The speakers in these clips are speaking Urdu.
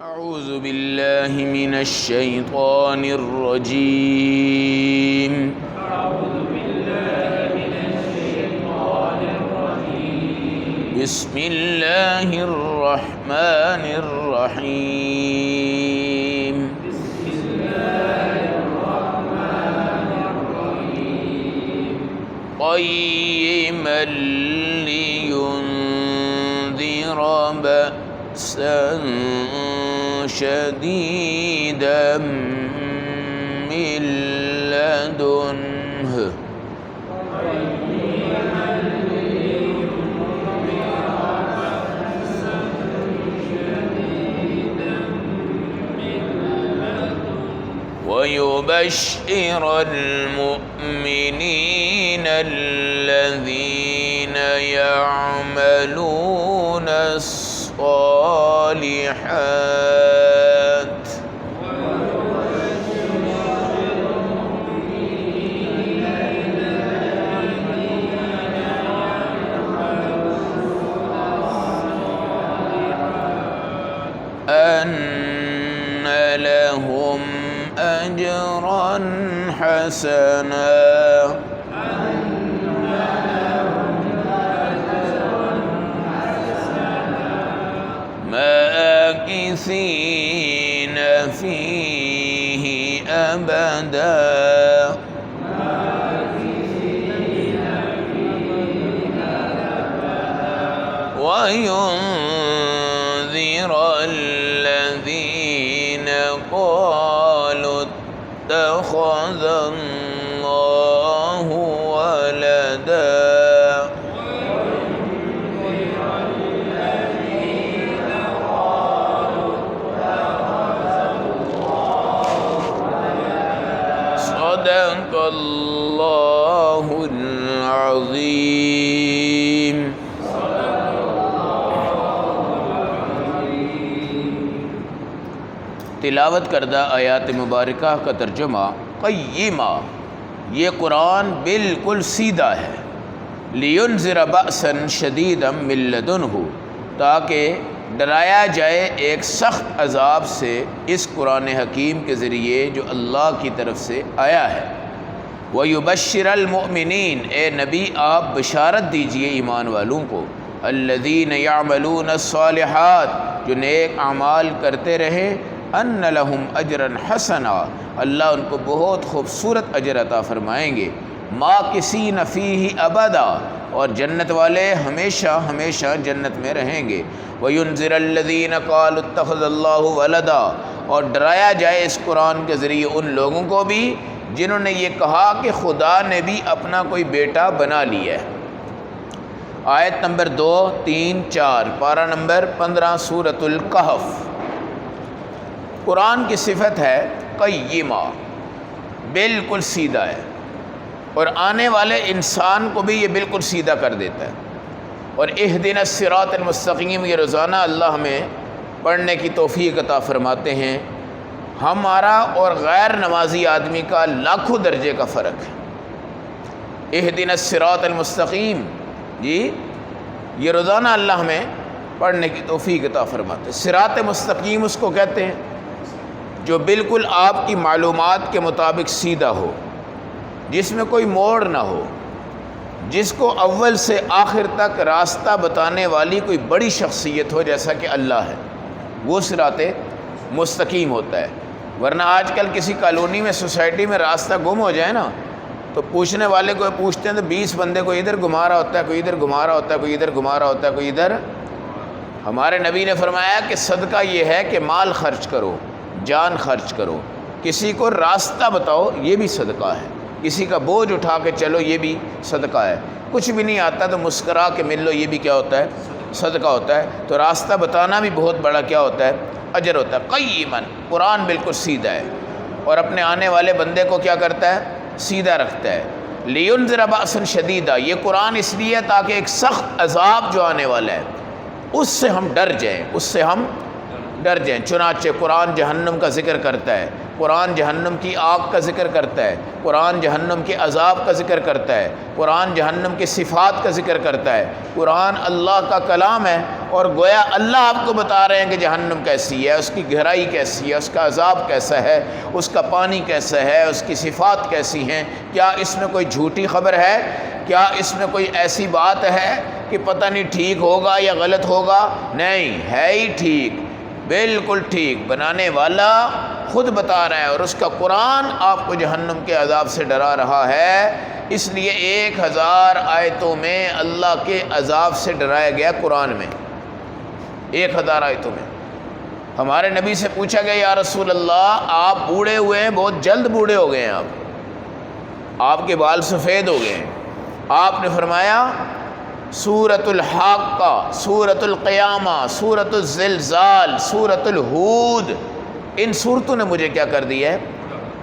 أعوذ بالله من الشيطان الرجيم. بسم الله الرحمن الرحيم. قيما لينذر بأسا شديدا من لدنه ويبشر المؤمنين الذين يعملون الصالحات أن لهم أجرا حسنا ماكثين فيه أبدا وينذر الذين قالوا اتخذ الله ولدا صدق الله العظيم. تلاوت کردہ آیات مبارکہ کا ترجمہ قیما، یہ قرآن بالکل سیدھا ہے، لینذر بأسا شدیدا من لدنہ، تاکہ ڈرایا جائے ایک سخت عذاب سے اس قرآن حکیم کے ذریعے جو اللہ کی طرف سے آیا ہے۔ وَيُبَشِّرَ الْمُؤْمِنِينَ، اے نبی آپ بشارت دیجئے ایمان والوں کو، الَّذِينَ يَعْمَلُونَ الصَّالِحَاتِ، جو نیک اعمال کرتے رہے، ان لہم اجرا حسنا، اللہ ان کو بہت خوبصورت اجر عطا فرمائیں گے، ماکثین فیہ ابدا، اور جنت والے ہمیشہ ہمیشہ جنت میں رہیں گے، وینذر الذین قالوا اتخذ اللہ ولدا، اور ڈرایا جائے اس قرآن کے ذریعے ان لوگوں کو بھی جنہوں نے یہ کہا کہ خدا نے بھی اپنا کوئی بیٹا بنا لیا ہے۔ آیت نمبر 2، 3، 4، پارہ نمبر 15 سورۃ الکہف۔ قرآن کی صفت ہے قیما، بالکل سیدھا ہے، اور آنے والے انسان کو بھی یہ بالکل سیدھا کر دیتا ہے۔ اور اہدنا الصراط المستقیم، یہ روزانہ اللہ ہمیں پڑھنے کی توفیق عطا فرماتے ہیں۔ ہمارا اور غیر نمازی آدمی کا لاکھوں درجے کا فرق ہے۔ اہدنا الصراط المستقیم، جی یہ روزانہ اللہ ہمیں پڑھنے کی توفیق عطا فرماتے ہیں۔ صراط مستقیم اس کو کہتے ہیں جو بالکل آپ کی معلومات کے مطابق سیدھا ہو، جس میں کوئی موڑ نہ ہو، جس کو اول سے آخر تک راستہ بتانے والی کوئی بڑی شخصیت ہو جیسا کہ اللہ ہے، وہ صراط مستقیم ہوتا ہے۔ ورنہ آج کل کسی کالونی میں، سوسائٹی میں راستہ گم ہو جائے نا، تو پوچھنے والے کو پوچھتے ہیں تو 20 بندے کو ادھر گھما رہا ہوتا ہے، کوئی ادھر گھما رہا ہوتا ہے، کوئی ادھر گھما رہا ہوتا ہے، کوئی ادھر۔ ہمارے نبی نے فرمایا کہ صدقہ یہ ہے کہ مال خرچ کرو، جان خرچ کرو، کسی کو راستہ بتاؤ، یہ بھی صدقہ ہے، کسی کا بوجھ اٹھا کے چلو، یہ بھی صدقہ ہے، کچھ بھی نہیں آتا تو مسکرا کے مل لو، یہ بھی کیا ہوتا ہے؟ صدقہ ہوتا ہے۔ تو راستہ بتانا بھی بہت بڑا کیا ہوتا ہے؟ اجر ہوتا ہے۔ قیماً، قرآن بالکل سیدھا ہے اور اپنے آنے والے بندے کو کیا کرتا ہے؟ سیدھا رکھتا ہے۔ لینذر بأسا شدیدا، یہ قرآن اس لیے تاکہ ایک سخت عذاب جو آنے والا ہے اس سے ہم ڈر جائیں، اس سے ہم ڈر جائیں۔ چنانچہ قرآن جہنم کا ذکر کرتا ہے، قرآن جہنم کی آگ کا ذکر کرتا ہے، قرآن جہنم کے عذاب کا ذکر کرتا ہے، قرآن جہنم کے صفات کا ذکر کرتا ہے۔ قرآن اللہ کا کلام ہے اور گویا اللہ آپ کو بتا رہے ہیں کہ جہنم کیسی ہے، اس کی گہرائی کیسی ہے، اس کا عذاب کیسا ہے، اس کا پانی کیسا ہے، اس کی صفات کیسی ہیں۔ کیا اس میں کوئی جھوٹی خبر ہے؟ کیا اس میں کوئی ایسی بات ہے کہ پتہ نہیں ٹھیک ہوگا یا غلط ہوگا؟ نہیں، ہے ہی ٹھیک، بالکل ٹھیک، بنانے والا خود بتا رہا ہے، اور اس کا قرآن آپ کو جہنم کے عذاب سے ڈرا رہا ہے۔ اس لیے 1000 آیتوں میں اللہ کے عذاب سے ڈرایا گیا قرآن میں، 1000 آیتوں میں۔ ہمارے نبی سے پوچھا گیا یا رسول اللہ آپ بوڑھے ہوئے ہیں، بہت جلد بوڑھے ہو گئے ہیں، آپ کے بال سفید ہو گئے ہیں۔ آپ نے فرمایا سورۃ الحاقہ، سورۃ القیامہ، سورۃ الزلزال، سورۃ الہود، ان سورتوں نے مجھے کیا کر دیا ہے؟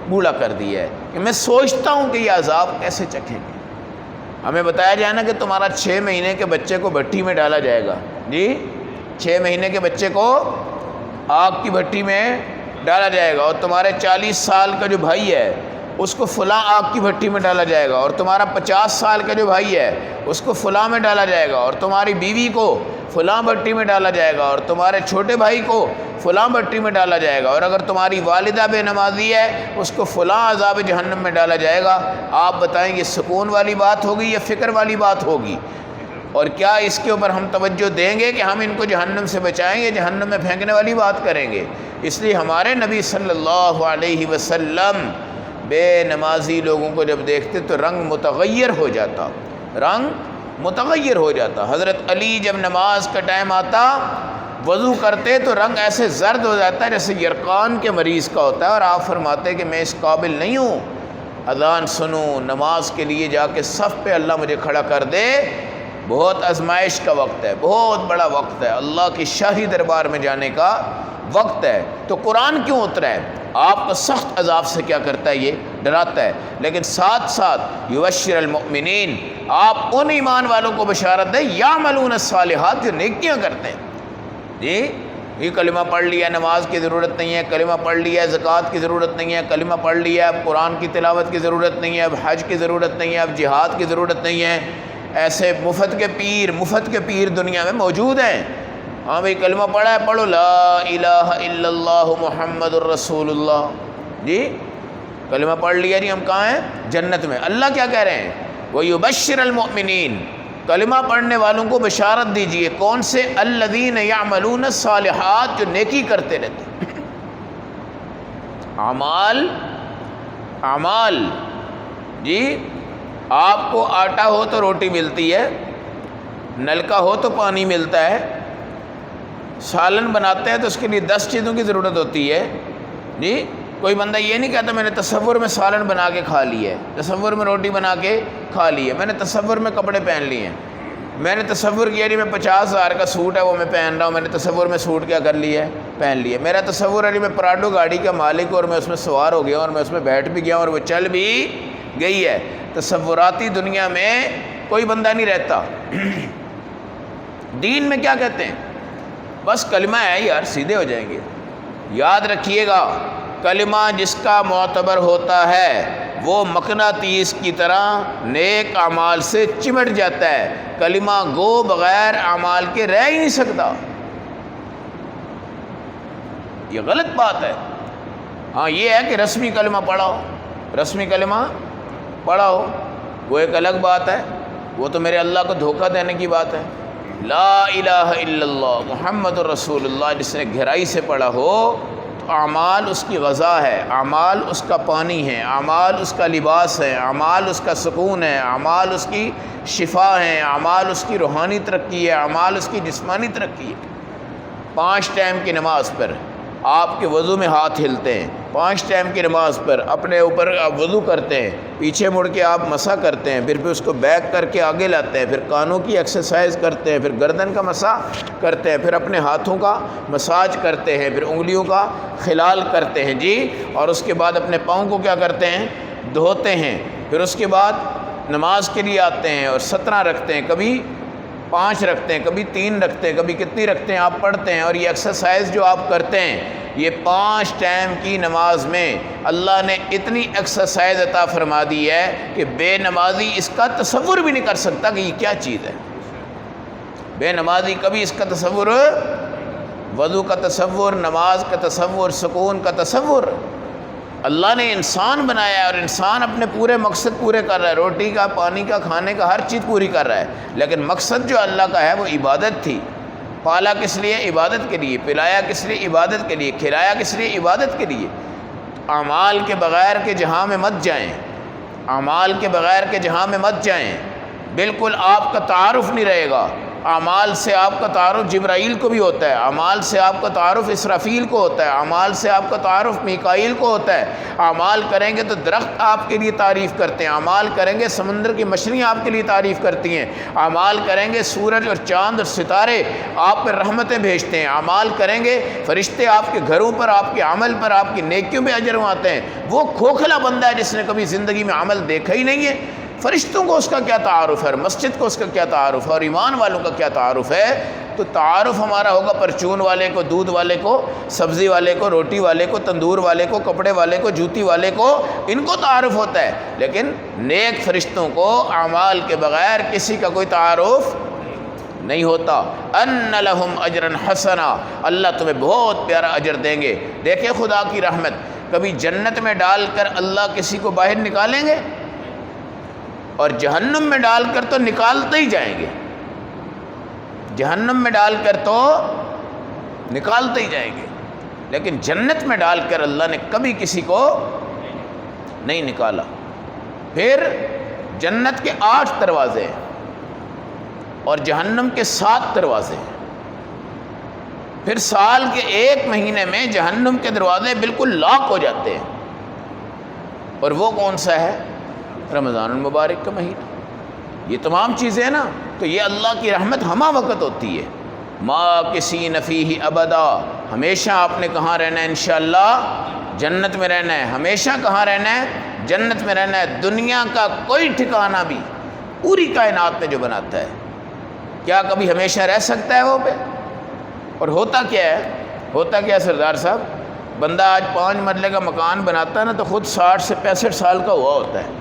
بوڑھا کر دیا ہے، کہ میں سوچتا ہوں کہ یہ عذاب کیسے چکھیں گے۔ ہمیں بتایا جائے نا کہ تمہارا 6 مہینے کے بچے کو بھٹی میں ڈالا جائے گا، جی 6 مہینے کے بچے کو آگ کی بھٹی میں ڈالا جائے گا، اور تمہارے 40 سال کا جو بھائی ہے اس کو فلاں آگ کی بھٹی میں ڈالا جائے گا، اور تمہارا 50 سال کا جو بھائی ہے اس کو فلاں میں ڈالا جائے گا، اور تمہاری بیوی کو فلاں بھٹی میں ڈالا جائے گا، اور تمہارے چھوٹے بھائی کو فلاں بھٹی میں ڈالا جائے گا، اور اگر تمہاری والدہ بے نمازی ہے اس کو فلاں عذاب جہنم میں ڈالا جائے گا۔ آپ بتائیں یہ سکون والی بات ہوگی یا فکر والی بات ہوگی؟ اور کیا اس کے اوپر ہم توجہ دیں گے کہ ہم ان کو جہنم سے بچائیں گے، جہنم میں پھینکنے والی بات کریں گے؟ اس لیے ہمارے نبی صلی اللہ علیہ وسلم بے نمازی لوگوں کو جب دیکھتے تو رنگ متغیر ہو جاتا، رنگ متغیر ہو جاتا۔ حضرت علی جب نماز کا ٹائم آتا وضو کرتے تو رنگ ایسے زرد ہو جاتا ہے جیسے یرقان کے مریض کا ہوتا ہے، اور آپ فرماتے کہ میں اس قابل نہیں ہوں اذان سنوں، نماز کے لیے جا کے صف پہ اللہ مجھے کھڑا کر دے۔ بہت آزمائش کا وقت ہے، بہت بڑا وقت ہے، اللہ کی شاہی دربار میں جانے کا وقت ہے۔ تو قرآن کیوں اترا ہے؟ آپ کو سخت عذاب سے کیا کرتا ہے؟ یہ ڈراتا ہے، لیکن ساتھ ساتھ یبشر المؤمنین، آپ ان ایمان والوں کو بشارت دیں یعملون الصالحات، جو نیکیاں کرتے ہیں۔ جی یہ کلمہ پڑھ لیا، نماز کی ضرورت نہیں ہے، کلمہ پڑھ لیا، زکوٰۃ کی ضرورت نہیں ہے، کلمہ پڑھ لیا، اب قرآن کی تلاوت کی ضرورت نہیں ہے، اب حج کی ضرورت نہیں ہے، اب جہاد کی ضرورت نہیں ہے۔ ایسے مفت کے پیر دنیا میں موجود ہیں۔ ہاں بھئی کلمہ پڑھا ہے، پڑھو لا الہ الا اللہ محمد الرسول اللہ، جی کلمہ پڑھ لیا، جی ہم کہاں ہیں؟ جنت میں۔ اللہ کیا کہہ رہے ہیں؟ وَيُبَشِّرَ الْمُؤْمِنِينَ، کلمہ پڑھنے والوں کو بشارت دیجئے، کون سے؟ الَّذِينَ يَعْمَلُونَ الصَّالِحَاتِ، جو نیکی کرتے رہتے ہیں، اعمال۔ جی آپ کو آٹا ہو تو روٹی ملتی ہے، نلکا ہو تو پانی ملتا ہے، سالن بناتے ہیں تو اس کے لیے 10 چیزوں کی ضرورت ہوتی ہے۔ جی کوئی بندہ یہ نہیں کہتا میں نے تصور میں سالن بنا کے کھا لی ہے، تصور میں روٹی بنا کے کھا لی ہے، میں نے تصور میں کپڑے پہن لیے ہیں، میں نے تصور کیا جی میں 50,000 کا سوٹ ہے وہ میں پہن رہا ہوں، میں نے تصور میں سوٹ کیا کر لیا ہے؟ پہن لیا۔ میرا تصور ہے جی میں پراڈو گاڑی کا مالک ہوں اور میں اس میں سوار ہو گیا ہوں اور میں اس میں بیٹھ بھی گیا ہوں اور وہ چل بھی گئی ہے۔ تصوراتی دنیا میں کوئی بندہ نہیں رہتا۔ دین میں کیا کہتے ہیں؟ بس کلمہ ہے یار، سیدھے ہو جائیں گے۔ یاد رکھیے گا، کلمہ جس کا معتبر ہوتا ہے وہ مقناطیس کی طرح نیک اعمال سے چمٹ جاتا ہے۔ کلمہ گو بغیر اعمال کے رہ ہی نہیں سکتا، یہ غلط بات ہے۔ ہاں یہ ہے کہ رسمی کلمہ پڑھاؤ، رسمی کلمہ پڑھاؤ، وہ ایک الگ بات ہے، وہ تو میرے اللہ کو دھوکہ دینے کی بات ہے۔ لا الہ الا اللہ محمد الرسول اللہ جس نے گہرائی سے پڑھا ہو تو اعمال اس کی غذا ہے، اعمال اس کا پانی ہے، اعمال اس کا لباس ہے، اعمال اس کا سکون ہے، اعمال اس کی شفا ہے، اعمال اس کی روحانی ترقی ہے، اعمال اس کی جسمانی ترقی ہے۔ 5 ٹائم کی نماز پر آپ کے وضو میں ہاتھ ہلتے ہیں، 5 ٹائم کی نماز پر اپنے اوپر آپ وضو کرتے ہیں، پیچھے مڑ کے آپ مسح کرتے ہیں، پھر اس کو بیک کر کے آگے لاتے ہیں، پھر کانوں کی ایکسرسائز کرتے ہیں، پھر گردن کا مسح کرتے ہیں، پھر اپنے ہاتھوں کا مساج کرتے ہیں، پھر انگلیوں کا خلال کرتے ہیں، جی اور اس کے بعد اپنے پاؤں کو کیا کرتے ہیں؟ دھوتے ہیں، پھر اس کے بعد نماز کے لیے آتے ہیں اور 17 رکھتے ہیں، کبھی 5 رکھتے ہیں، کبھی 3 رکھتے ہیں، کبھی کتنی رکھتے ہیں آپ پڑھتے ہیں، اور یہ ایکسرسائز جو آپ کرتے ہیں یہ 5 ٹائم کی نماز میں اللہ نے اتنی ایکسرسائز عطا فرما دی ہے کہ بے نمازی اس کا تصور بھی نہیں کر سکتا کہ یہ کیا چیز ہے۔ بے نمازی کبھی اس کا تصور، وضو کا تصور، نماز کا تصور، سکون کا تصور۔ اللہ نے انسان بنایا ہے اور انسان اپنے پورے مقصد پورے کر رہا ہے، روٹی کا، پانی کا، کھانے کا، ہر چیز پوری کر رہا ہے، لیکن مقصد جو اللہ کا ہے وہ عبادت تھی۔ پالا کس لیے؟ عبادت کے لیے۔ پلایا کس لیے؟ عبادت کے لیے۔ کھلایا کس لیے؟ عبادت کے لیے۔ اعمال کے بغیر کے جہاں میں مت جائیں، اعمال کے بغیر کے جہاں میں مت جائیں، بالکل آپ کا تعارف نہیں رہے گا۔ اعمال سے آپ کا تعارف جبرائیل کو بھی ہوتا ہے، اعمال سے آپ کا تعارف اسرافیل کو ہوتا ہے، اعمال سے آپ کا تعارف میکائیل کو ہوتا ہے۔ اعمال کریں گے تو درخت آپ کے لیے تعریف کرتے ہیں، اعمال کریں گے سمندر کی مچھلیاں آپ کے لیے تعریف کرتی ہیں، اعمال کریں گے سورج اور چاند اور ستارے آپ پر رحمتیں بھیجتے ہیں، اعمال کریں گے فرشتے آپ کے گھروں پر، آپ کے عمل پر، آپ کی نیکیوں میں اجر آتے ہیں۔ وہ کھوکھلا بندہ ہے جس نے کبھی زندگی میں عمل دیکھا ہی نہیں ہے، فرشتوں کو اس کا کیا تعارف ہے، اور مسجد کو اس کا کیا تعارف ہے، اور ایمان والوں کا کیا تعارف ہے؟ تو تعارف ہمارا ہوگا پرچون والے کو، دودھ والے کو، سبزی والے کو، روٹی والے کو، تندور والے کو، کپڑے والے کو، جوتی والے کو، ان کو تعارف ہوتا ہے، لیکن نیک فرشتوں کو اعمال کے بغیر کسی کا کوئی تعارف نہیں ہوتا۔ ان لہم اجرا حسنا، اللہ تمہیں بہت پیارا اجر دیں گے۔ دیکھیں خدا کی رحمت، کبھی جنت میں ڈال کر اللہ کسی کو باہر نکالیں گے؟ اور جہنم میں ڈال کر تو نکالتے ہی جائیں گے، جہنم میں ڈال کر تو نکالتے ہی جائیں گے، لیکن جنت میں ڈال کر اللہ نے کبھی کسی کو نہیں نکالا۔ پھر جنت کے 8 دروازے ہیں اور جہنم کے 7 دروازے ہیں۔ پھر سال کے 1 مہینے میں جہنم کے دروازے بالکل لاک ہو جاتے ہیں، اور وہ کون سا ہے؟ رمضان المبارک کا مہینہ۔ یہ تمام چیزیں ہیں نا، تو یہ اللہ کی رحمت ہمہ وقت ہوتی ہے۔ ماکثین فیہ ابدا، ہمیشہ آپ نے کہاں رہنا ہے؟ انشاءاللہ جنت میں رہنا ہے۔ ہمیشہ کہاں رہنا ہے؟ جنت میں رہنا ہے۔ دنیا کا کوئی ٹھکانہ بھی پوری کائنات میں جو بناتا ہے، کیا کبھی ہمیشہ رہ سکتا ہے وہ پہ؟ اور ہوتا کیا ہے؟ ہوتا کیا ہے سردار صاحب؟ بندہ آج 5 مرلے کا مکان بناتا ہے نا، تو خود 60 سے 65 سال کا ہوا ہوتا ہے۔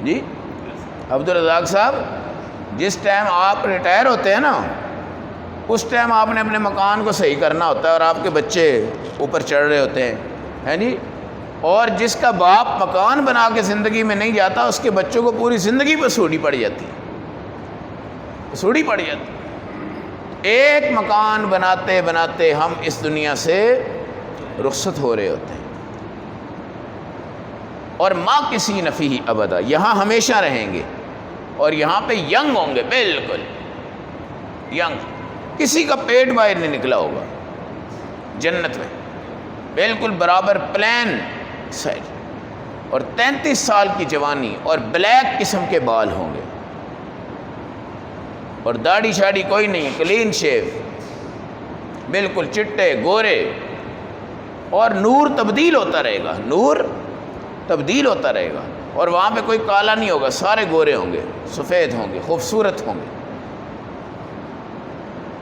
جی عبدالرزاق صاحب، جس ٹائم آپ ریٹائر ہوتے ہیں نا، اس ٹائم آپ نے اپنے مکان کو صحیح کرنا ہوتا ہے، اور آپ کے بچے اوپر چڑھ رہے ہوتے ہیں جی۔ اور جس کا باپ مکان بنا کے زندگی میں نہیں جاتا، اس کے بچوں کو پوری زندگی پہ سوڑی پڑ جاتی ہے، سوڑی پڑ جاتی۔ ایک مکان بناتے بناتے ہم اس دنیا سے رخصت ہو رہے ہوتے ہیں۔ اور ماکثین فیہ ابدا، یہاں ہمیشہ رہیں گے، اور یہاں پہ ینگ ہوں گے، بالکل ینگ، کسی کا پیٹ باہر نہیں نکلا ہوگا جنت میں، بالکل برابر پلین سائز، اور 33 سال کی جوانی، اور بلیک قسم کے بال ہوں گے، اور داڑھی شاڑھی کوئی نہیں، کلین شیو، بالکل چٹے گورے، اور نور تبدیل ہوتا رہے گا، نور تبدیل ہوتا رہے گا، اور وہاں پہ کوئی کالا نہیں ہوگا، سارے گورے ہوں گے، سفید ہوں گے، خوبصورت ہوں گے۔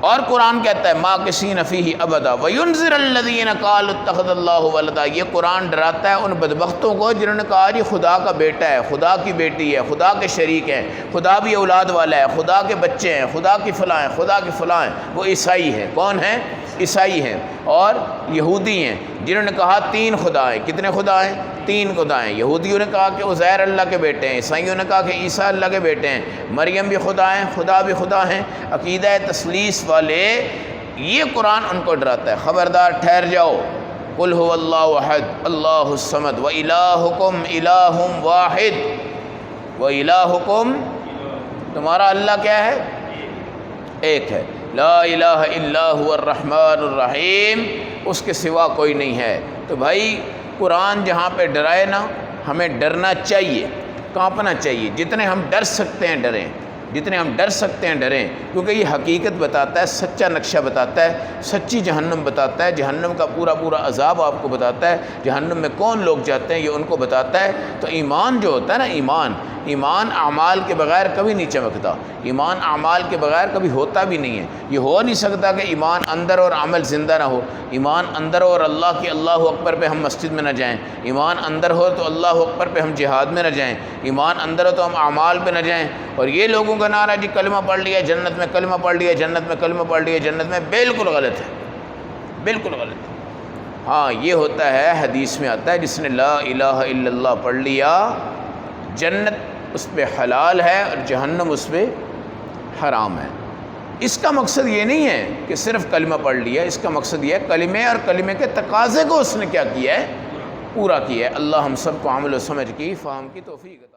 اور قرآن کہتا ہے ماکثین فیہ ابدا وینذر الذین قالوا اتخذ اللہ ولدا، یہ قرآن ڈراتا ہے ان بدبختوں کو جنہوں نے کہا یہ خدا کا بیٹا ہے، خدا کی بیٹی ہے، خدا کے شریک ہیں، خدا بھی اولاد والا ہے، خدا کے بچے ہیں، خدا کی فلاں ہیں، خدا کی فلاں ہیں۔ وہ عیسائی ہیں، کون ہیں؟ عیسائی ہیں اور یہودی ہیں، جنہوں نے کہا 3 خدا ہیں۔ کتنے خدا ہیں؟ 3 خدا ہیں۔ یہودیوں نے کہا کہ عزیر اللہ کے بیٹے ہیں، عیسائیوں نے کہا کہ عیسیٰ اللہ کے بیٹے ہیں، مریم بھی خدا ہیں، خدا بھی خدا ہیں، عقیدہ تثلیث والے، یہ قرآن ان کو ڈراتا ہے، خبردار ٹھہر جاؤ۔ قل هو اللہ احد اللہ الصمد وإلہکم الہ واحد وإلہکم، تمہارا اللہ کیا ہے؟ ایک ہے، لا الہ الا هو الرحمن الرحیم، اس کے سوا کوئی نہیں ہے۔ تو بھائی قرآن جہاں پہ ڈرائے نا، ہمیں ڈرنا چاہیے، کانپنا چاہیے، جتنے ہم ڈر سکتے ہیں ڈریں، جتنے ہم ڈر سکتے ہیں ڈریں، کیونکہ یہ حقیقت بتاتا ہے، سچا نقشہ بتاتا ہے، سچی جہنم بتاتا ہے، جہنم کا پورا پورا عذاب آپ کو بتاتا ہے، جہنم میں کون لوگ جاتے ہیں یہ ان کو بتاتا ہے۔ تو ایمان جو ہوتا ہے نا، ایمان ایمان اعمال کے بغیر کبھی نہیں چمکتا، ایمان اعمال کے بغیر کبھی ہوتا بھی نہیں ہے۔ یہ ہو نہیں سکتا کہ ایمان اندر اور عمل زندہ نہ ہو۔ ایمان اندر ہو اور اللہ کی اللہ اکبر پہ ہم مسجد میں نہ جائیں، ایمان اندر ہو تو اللہ اکبر پہ ہم جہاد میں نہ جائیں، ایمان اندر ہو تو ہم اعمال پہ نہ جائیں۔ اور یہ لوگوں کا نعرہ جی کلمہ پڑھ لیا جنت میں، کلمہ پڑھ لیا جنت میں، کلمہ پڑھ لیا جنت میں، بالکل غلط ہے، بالکل غلط ہے۔ ہاں یہ ہوتا ہے، حدیث میں آتا ہے جس نے لا الہ الا اللہ پڑھ لیا جنت اس پہ حلال ہے اور جہنم اس پہ حرام ہے۔ اس کا مقصد یہ نہیں ہے کہ صرف کلمہ پڑھ لیا، اس کا مقصد یہ ہے کلمے اور کلمے کے تقاضے کو اس نے کیا کیا ہے، پورا کیا ہے۔ اللہ ہم سب کو عمل و سمجھ کی، فہم کی توفیق عطا